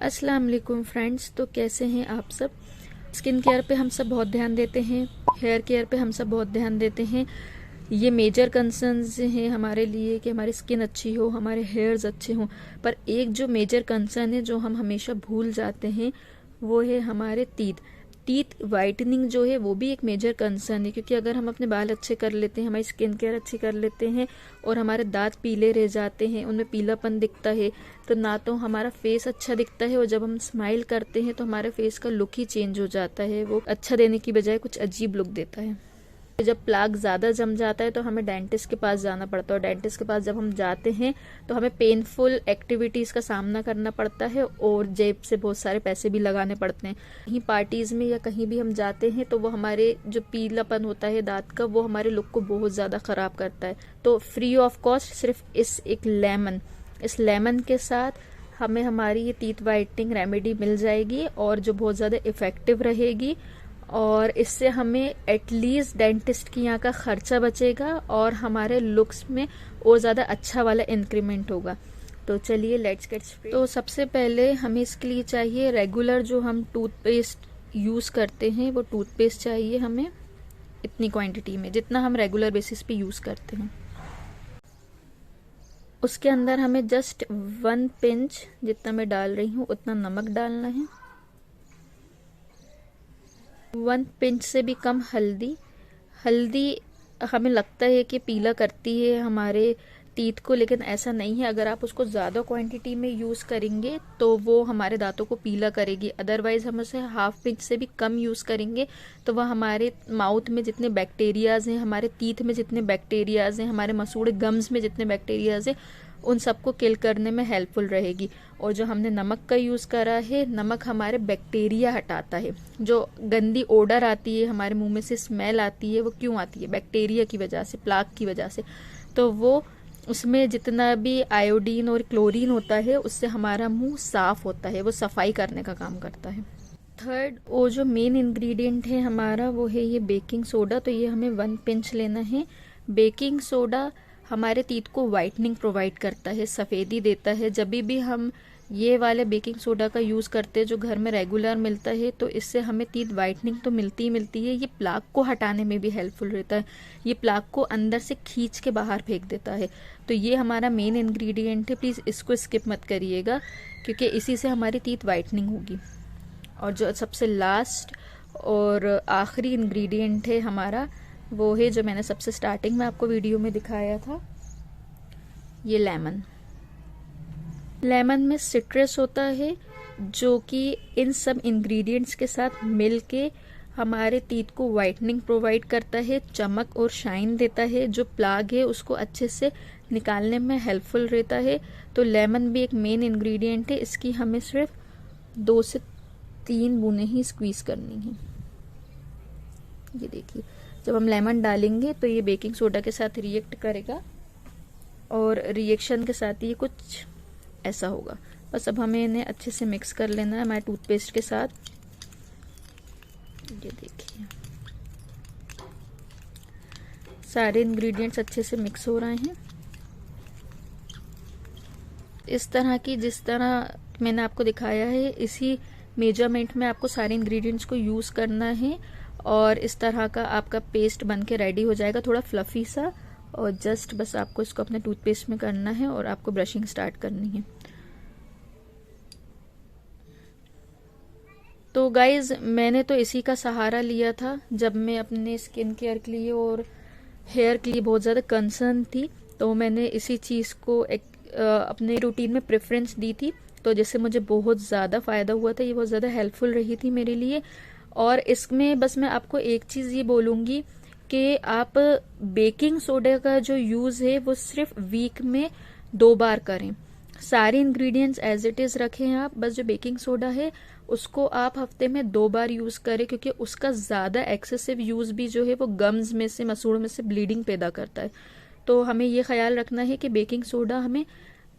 अस्सलाम वालेकुम फ्रेंड्स। तो कैसे हैं आप सब। स्किन केयर पे हम सब बहुत ध्यान देते हैं, हेयर केयर पे हम सब बहुत ध्यान देते हैं। ये मेजर कंसर्न्स हैं हमारे लिए कि हमारी स्किन अच्छी हो, हमारे हेयर्स अच्छे हों। पर एक जो मेजर कंसर्न है जो हम हमेशा भूल जाते हैं वो है हमारे टीथ वाइटनिंग जो है वो भी एक मेजर कंसर्न है। क्योंकि अगर हम अपने बाल अच्छे कर लेते हैं, हमारी स्किन केयर अच्छी कर लेते हैं और हमारे दांत पीले रह जाते हैं, उनमें पीलापन दिखता है, तो ना तो हमारा फेस अच्छा दिखता है और जब हम स्माइल करते हैं तो हमारे फेस का लुक ही चेंज हो जाता है। वो अच्छा देने की बजाय कुछ अजीब लुक देता है। जब प्लाक ज़्यादा जम जाता है तो हमें डेंटिस्ट के पास जाना पड़ता है और डेंटिस्ट के पास जब हम जाते हैं तो हमें पेनफुल एक्टिविटीज़ का सामना करना पड़ता है और जेब से बहुत सारे पैसे भी लगाने पड़ते हैं। कहीं पार्टीज़ में या कहीं भी हम जाते हैं तो वो हमारे जो पीलापन होता है दांत का वो हमारे लुक को बहुत ज़्यादा ख़राब करता है। तो फ्री ऑफ कॉस्ट सिर्फ इस लेमन के साथ हमें हमारी ये टीथ वाइटनिंग रेमेडी मिल जाएगी और जो बहुत ज़्यादा इफ़ेक्टिव रहेगी और इससे हमें एटलीस्ट डेंटिस्ट की यहाँ का खर्चा बचेगा और हमारे लुक्स में और ज़्यादा अच्छा वाला इंक्रीमेंट होगा। तो चलिए लेट्स गेट स्टार्टेड। तो सबसे पहले हमें इसके लिए चाहिए रेगुलर जो हम टूथपेस्ट यूज़ करते हैं वो टूथपेस्ट चाहिए हमें इतनी क्वांटिटी में जितना हम रेगुलर बेसिस पे यूज़ करते हैं। उसके अंदर हमें जस्ट 1 पिंच जितना मैं डाल रही हूँ उतना नमक डालना है। 1 पिंच से भी कम हल्दी हमें लगता है कि पीला करती है हमारे टीथ को, लेकिन ऐसा नहीं है। अगर आप उसको ज़्यादा क्वांटिटी में यूज़ करेंगे तो वो हमारे दांतों को पीला करेगी। अदरवाइज़ हम उसे 1/2 पिंच से भी कम यूज़ करेंगे तो वह हमारे माउथ में जितने बैक्टीरियाज़ हैं, हमारे टीथ में जितने बैक्टीरियाज़ हैं, हमारे मसूड़े गम्स में जितने बैक्टीरियाज़ हैं उन सबको किल करने में हेल्पफुल रहेगी। और जो हमने नमक का यूज़ करा है, नमक हमारे बैक्टीरिया हटाता है। जो गंदी ओडर आती है, हमारे मुंह में से स्मेल आती है, वो क्यों आती है? बैक्टीरिया की वजह से, प्लाक की वजह से। तो वो उसमें जितना भी आयोडीन और क्लोरीन होता है उससे हमारा मुंह साफ होता है, वो सफाई करने का काम करता है। थर्ड वो जो मेन इंग्रेडिएंट है हमारा वो है ये बेकिंग सोडा। तो ये हमें 1 पिंच लेना है। बेकिंग सोडा हमारे टीथ को वाइटनिंग प्रोवाइड करता है, सफ़ेदी देता है। जब भी हम ये वाले बेकिंग सोडा का यूज़ करते हैं जो घर में रेगुलर मिलता है तो इससे हमें टीथ वाइटनिंग तो मिलती ही मिलती है, ये प्लाक को हटाने में भी हेल्पफुल रहता है। ये प्लाक को अंदर से खींच के बाहर फेंक देता है। तो ये हमारा मेन इंग्रेडिएंट है, प्लीज़ इसको स्किप मत करिएगा क्योंकि इसी से हमारी टीथ वाइटनिंग होगी। और जो सबसे लास्ट और आखिरी इंग्रेडिएंट है हमारा वो है जो मैंने सबसे स्टार्टिंग में आपको वीडियो में दिखाया था, ये लेमन में सिट्रस होता है जो कि इन सब इंग्रेडिएंट्स के साथ मिलके हमारे टीथ को वाइटनिंग प्रोवाइड करता है, चमक और शाइन देता है। जो प्लाग है उसको अच्छे से निकालने में हेल्पफुल रहता है। तो लेमन भी एक मेन इंग्रेडिएंट है, इसकी हमें सिर्फ 2 से 3 बूंदें ही स्क्वीज करनी है। ये देखिए, जब हम लेमन डालेंगे तो ये बेकिंग सोडा के साथ रिएक्ट करेगा और रिएक्शन के साथ ये कुछ ऐसा होगा। बस अब हमें इन्हें अच्छे से मिक्स कर लेना है हमारे टूथपेस्ट के साथ। ये देखिए सारे इंग्रेडिएंट्स अच्छे से मिक्स हो रहे हैं। इस तरह की जिस तरह मैंने आपको दिखाया है इसी मेजरमेंट में आपको सारे इंग्रेडिएंट्स को यूज़ करना है और इस तरह का आपका पेस्ट बन के रेडी हो जाएगा, थोड़ा फ्लफी सा। और जस्ट बस आपको इसको अपने टूथपेस्ट में करना है और आपको ब्रशिंग स्टार्ट करनी है। तो गाइज मैंने तो इसी का सहारा लिया था जब मैं अपने स्किन केयर के लिए और हेयर के लिए बहुत ज़्यादा कंसर्न थी, तो मैंने इसी चीज़ को अपने रूटीन में प्रेफरेंस दी थी। तो जिससे मुझे बहुत ज़्यादा फ़ायदा हुआ था, ये बहुत ज़्यादा हेल्पफुल रही थी मेरे लिए। और इसमें बस मैं आपको एक चीज़ ये बोलूँगी कि आप बेकिंग सोडा का जो यूज़ है वो सिर्फ वीक में 2 बार करें। सारे इंग्रेडिएंट्स एज इट इज़ रखें आप, बस जो बेकिंग सोडा है उसको आप हफ्ते में 2 बार यूज़ करें क्योंकि उसका ज़्यादा एक्सेसिव यूज़ भी जो है वो गम्स में से, मसूड़ों में से ब्लीडिंग पैदा करता है। तो हमें ये ख्याल रखना है कि बेकिंग सोडा हमें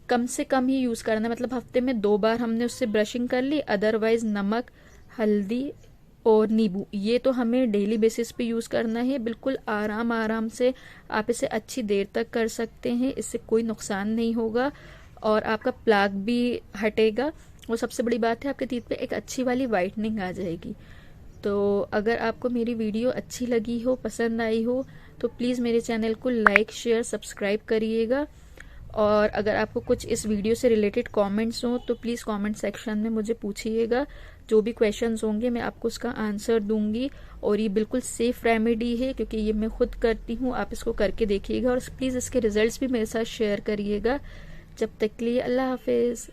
कम से कम ही यूज़ करना है, मतलब हफ्ते में 2 बार हमने उससे ब्रशिंग कर ली। अदरवाइज नमक, हल्दी और नींबू ये तो हमें डेली बेसिस पे यूज़ करना है। बिल्कुल आराम से आप इसे अच्छी देर तक कर सकते हैं, इससे कोई नुकसान नहीं होगा और आपका प्लाक भी हटेगा और सबसे बड़ी बात है आपके टीथ पे एक अच्छी वाली वाइटनिंग आ जाएगी। तो अगर आपको मेरी वीडियो अच्छी लगी हो, पसंद आई हो, तो प्लीज़ मेरे चैनल को लाइक, शेयर, सब्सक्राइब करिएगा। और अगर आपको कुछ इस वीडियो से रिलेटेड कमेंट्स हो तो प्लीज़ कमेंट सेक्शन में मुझे पूछिएगा। जो भी क्वेश्चंस होंगे मैं आपको उसका आंसर दूंगी। और ये बिल्कुल सेफ रेमेडी है क्योंकि ये मैं खुद करती हूँ, आप इसको करके देखिएगा और प्लीज़ इसके रिजल्ट्स भी मेरे साथ शेयर करिएगा। जब तक के लिए अल्लाह हाफिज़।